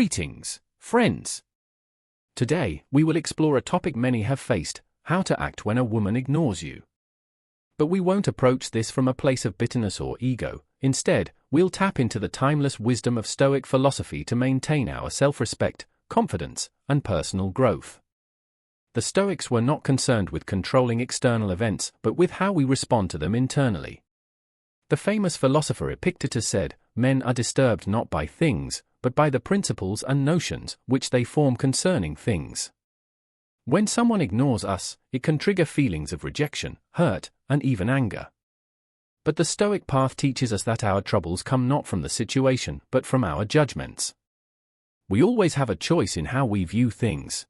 Greetings, friends. Today, we will explore a topic many have faced: how to act when a woman ignores you. But we won't approach this from a place of bitterness or ego. Instead, we'll tap into the timeless wisdom of Stoic philosophy to maintain our self-respect, confidence, and personal growth. The Stoics were not concerned with controlling external events, but with how we respond to them internally. The famous philosopher Epictetus said, "Men are disturbed not by things, but by the principles and notions which they form concerning things." When someone ignores us, it can trigger feelings of rejection, hurt, and even anger. But the Stoic path teaches us that our troubles come not from the situation, but from our judgments. We always have a choice in how we view things.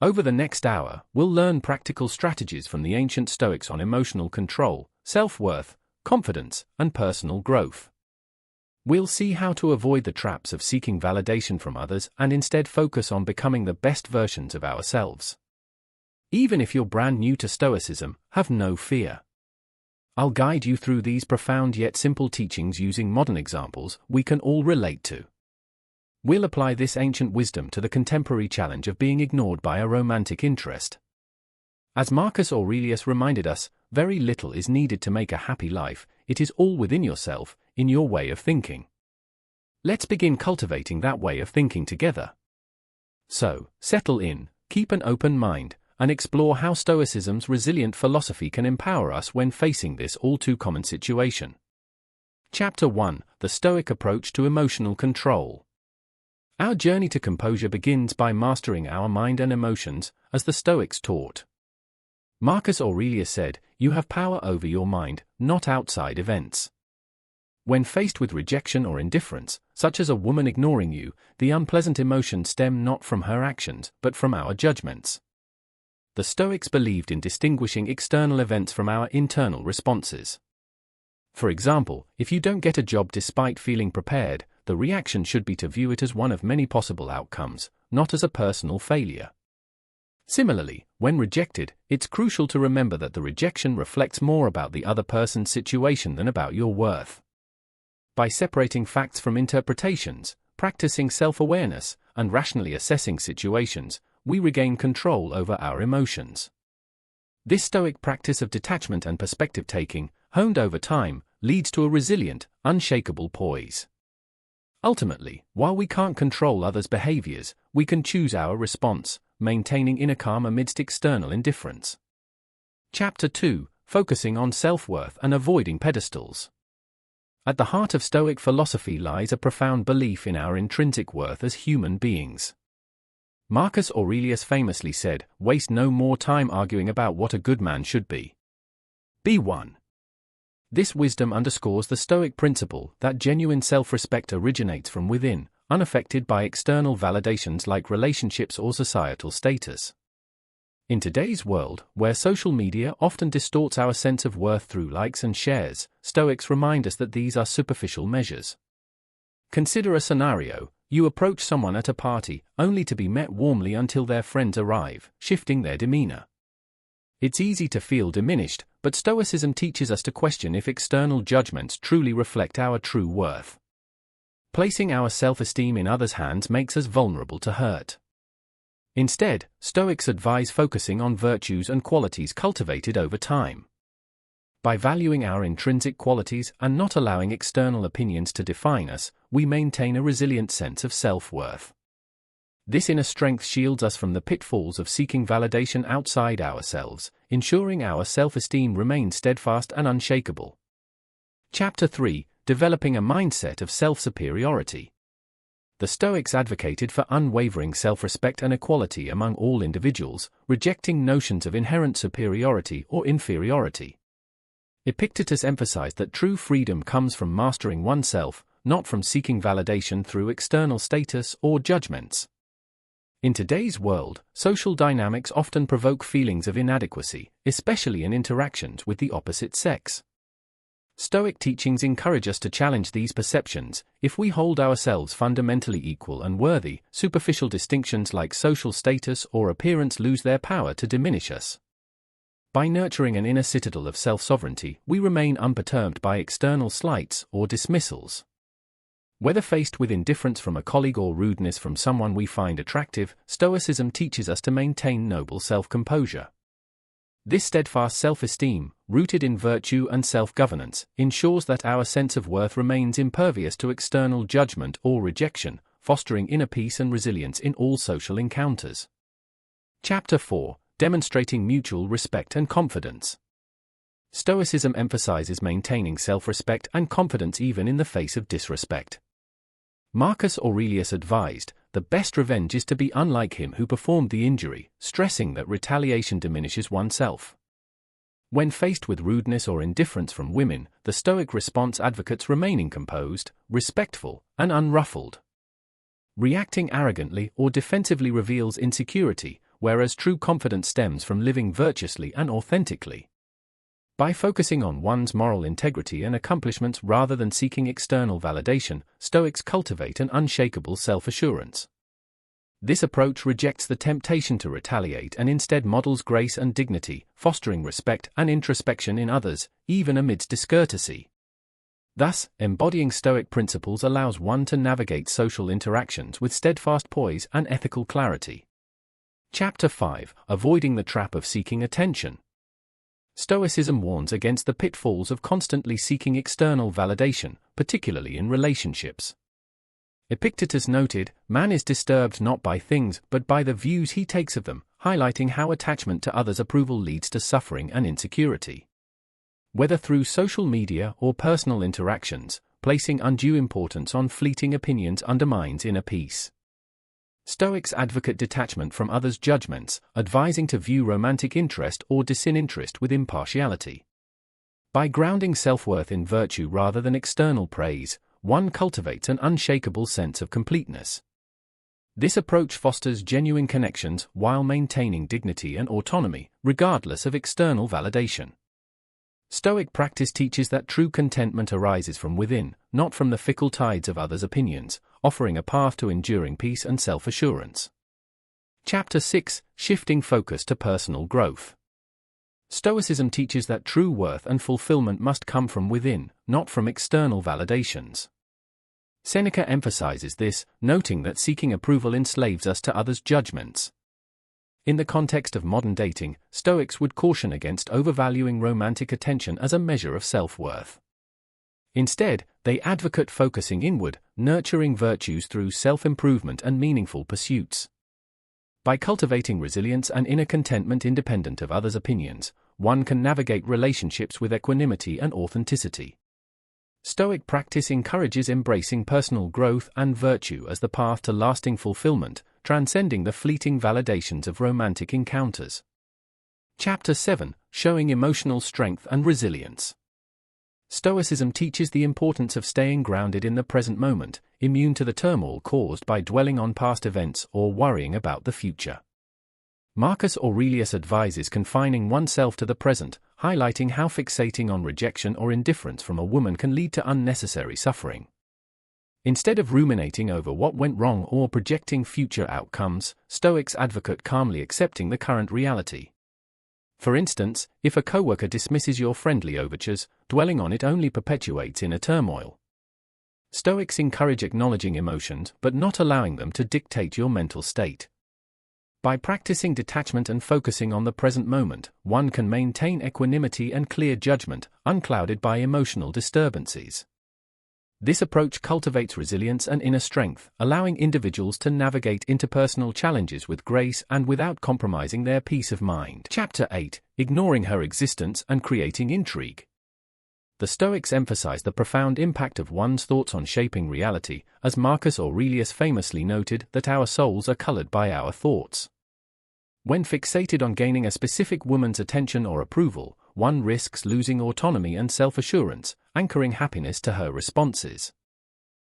Over the next hour, we'll learn practical strategies from the ancient Stoics on emotional control, self-worth, confidence, and personal growth. We'll see how to avoid the traps of seeking validation from others and instead focus on becoming the best versions of ourselves. Even if you're brand new to Stoicism, have no fear. I'll guide you through these profound yet simple teachings using modern examples we can all relate to. We'll apply this ancient wisdom to the contemporary challenge of being ignored by a romantic interest. As Marcus Aurelius reminded us, very little is needed to make a happy life. It is all within yourself, in your way of thinking. Let's begin cultivating that way of thinking together. So, settle in, keep an open mind, and explore how Stoicism's resilient philosophy can empower us when facing this all-too-common situation. Chapter 1: The Stoic Approach to Emotional Control. Our journey to composure begins by mastering our mind and emotions, as the Stoics taught. Marcus Aurelius said, "You have power over your mind, not outside events." When faced with rejection or indifference, such as a woman ignoring you, the unpleasant emotions stem not from her actions, but from our judgments. The Stoics believed in distinguishing external events from our internal responses. For example, if you don't get a job despite feeling prepared, the reaction should be to view it as one of many possible outcomes, not as a personal failure. Similarly, when rejected, it's crucial to remember that the rejection reflects more about the other person's situation than about your worth. By separating facts from interpretations, practicing self-awareness, and rationally assessing situations, we regain control over our emotions. This Stoic practice of detachment and perspective-taking, honed over time, leads to a resilient, unshakable poise. Ultimately, while we can't control others' behaviors, we can choose our response, maintaining inner calm amidst external indifference. Chapter 2: Focusing on self-worth and avoiding pedestals. At the heart of Stoic philosophy lies a profound belief in our intrinsic worth as human beings. Marcus Aurelius famously said, "Waste no more time arguing about what a good man should be. Be one." This wisdom underscores the Stoic principle that genuine self-respect originates from within, unaffected by external validations like relationships or societal status. In today's world, where social media often distorts our sense of worth through likes and shares, Stoics remind us that these are superficial measures. Consider a scenario: you approach someone at a party, only to be met warmly until their friends arrive, shifting their demeanor. It's easy to feel diminished, but Stoicism teaches us to question if external judgments truly reflect our true worth. Placing our self-esteem in others' hands makes us vulnerable to hurt. Instead, Stoics advise focusing on virtues and qualities cultivated over time. By valuing our intrinsic qualities and not allowing external opinions to define us, we maintain a resilient sense of self-worth. This inner strength shields us from the pitfalls of seeking validation outside ourselves, ensuring our self-esteem remains steadfast and unshakable. Chapter 3: Developing a mindset of self-superiority. The Stoics advocated for unwavering self-respect and equality among all individuals, rejecting notions of inherent superiority or inferiority. Epictetus emphasized that true freedom comes from mastering oneself, not from seeking validation through external status or judgments. In today's world, social dynamics often provoke feelings of inadequacy, especially in interactions with the opposite sex. Stoic teachings encourage us to challenge these perceptions. If we hold ourselves fundamentally equal and worthy, superficial distinctions like social status or appearance lose their power to diminish us. By nurturing an inner citadel of self-sovereignty, we remain unperturbed by external slights or dismissals. Whether faced with indifference from a colleague or rudeness from someone we find attractive, Stoicism teaches us to maintain noble self-composure. This steadfast self-esteem, rooted in virtue and self-governance, ensures that our sense of worth remains impervious to external judgment or rejection, fostering inner peace and resilience in all social encounters. Chapter 4: Demonstrating Mutual Respect and Confidence. Stoicism emphasizes maintaining self-respect and confidence even in the face of disrespect. Marcus Aurelius advised, "The best revenge is to be unlike him who performed the injury," stressing that retaliation diminishes oneself. When faced with rudeness or indifference from women, the Stoic response advocates remaining composed, respectful, and unruffled. Reacting arrogantly or defensively reveals insecurity, whereas true confidence stems from living virtuously and authentically. By focusing on one's moral integrity and accomplishments rather than seeking external validation, Stoics cultivate an unshakable self-assurance. This approach rejects the temptation to retaliate and instead models grace and dignity, fostering respect and introspection in others, even amidst discourtesy. Thus, embodying Stoic principles allows one to navigate social interactions with steadfast poise and ethical clarity. Chapter 5: Avoiding the Trap of Seeking Attention. Stoicism warns against the pitfalls of constantly seeking external validation, particularly in relationships. Epictetus noted, "Man is disturbed not by things but by the views he takes of them," highlighting how attachment to others' approval leads to suffering and insecurity. Whether through social media or personal interactions, placing undue importance on fleeting opinions undermines inner peace. Stoics advocate detachment from others' judgments, advising to view romantic interest or disinterest with impartiality. By grounding self-worth in virtue rather than external praise, one cultivates an unshakable sense of completeness. This approach fosters genuine connections while maintaining dignity and autonomy, regardless of external validation. Stoic practice teaches that true contentment arises from within, not from the fickle tides of others' opinions, offering a path to enduring peace and self-assurance. Chapter 6: Shifting Focus to Personal Growth. Stoicism teaches that true worth and fulfillment must come from within, not from external validations. Seneca emphasizes this, noting that seeking approval enslaves us to others' judgments. In the context of modern dating, Stoics would caution against overvaluing romantic attention as a measure of self-worth. Instead, they advocate focusing inward, nurturing virtues through self-improvement and meaningful pursuits. By cultivating resilience and inner contentment independent of others' opinions, one can navigate relationships with equanimity and authenticity. Stoic practice encourages embracing personal growth and virtue as the path to lasting fulfillment, transcending the fleeting validations of romantic encounters. Chapter 7: Showing Emotional Strength and Resilience. Stoicism teaches the importance of staying grounded in the present moment, immune to the turmoil caused by dwelling on past events or worrying about the future. Marcus Aurelius advises confining oneself to the present, highlighting how fixating on rejection or indifference from a woman can lead to unnecessary suffering. Instead of ruminating over what went wrong or projecting future outcomes, Stoics advocate calmly accepting the current reality. For instance, if a coworker dismisses your friendly overtures, dwelling on it only perpetuates inner turmoil. Stoics encourage acknowledging emotions but not allowing them to dictate your mental state. By practicing detachment and focusing on the present moment, one can maintain equanimity and clear judgment, unclouded by emotional disturbances. This approach cultivates resilience and inner strength, allowing individuals to navigate interpersonal challenges with grace and without compromising their peace of mind. Chapter 8: Ignoring her existence and creating intrigue. The Stoics emphasize the profound impact of one's thoughts on shaping reality, as Marcus Aurelius famously noted that our souls are colored by our thoughts. When fixated on gaining a specific woman's attention or approval, one risks losing autonomy and self-assurance, anchoring happiness to her responses.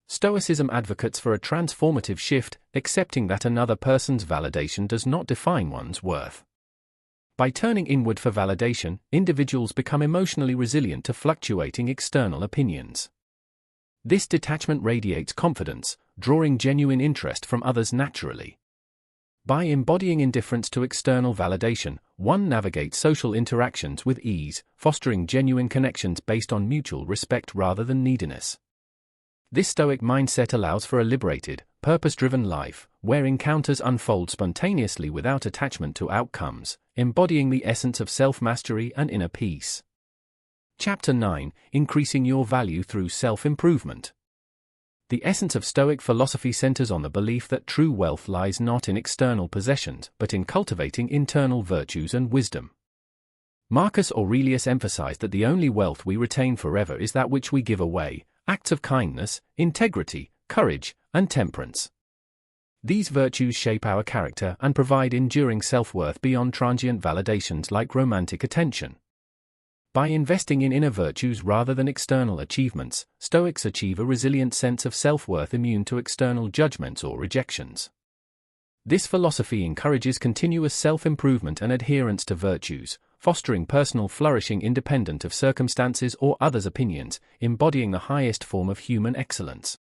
Stoicism advocates for a transformative shift, accepting that another person's validation does not define one's worth. By turning inward for validation, individuals become emotionally resilient to fluctuating external opinions. This detachment radiates confidence, drawing genuine interest from others naturally. By embodying indifference to external validation, one navigates social interactions with ease, fostering genuine connections based on mutual respect rather than neediness. This Stoic mindset allows for a liberated, purpose-driven life, where encounters unfold spontaneously without attachment to outcomes, embodying the essence of self-mastery and inner peace. Chapter 9: Increasing Your Value Through Self-Improvement. The essence of Stoic philosophy centers on the belief that true wealth lies not in external possessions, but in cultivating internal virtues and wisdom. Marcus Aurelius emphasized that the only wealth we retain forever is that which we give away: acts of kindness, integrity, courage, and temperance. These virtues shape our character and provide enduring self-worth beyond transient validations like romantic attention. By investing in inner virtues rather than external achievements, Stoics achieve a resilient sense of self-worth immune to external judgments or rejections. This philosophy encourages continuous self-improvement and adherence to virtues, fostering personal flourishing independent of circumstances or others' opinions, embodying the highest form of human excellence.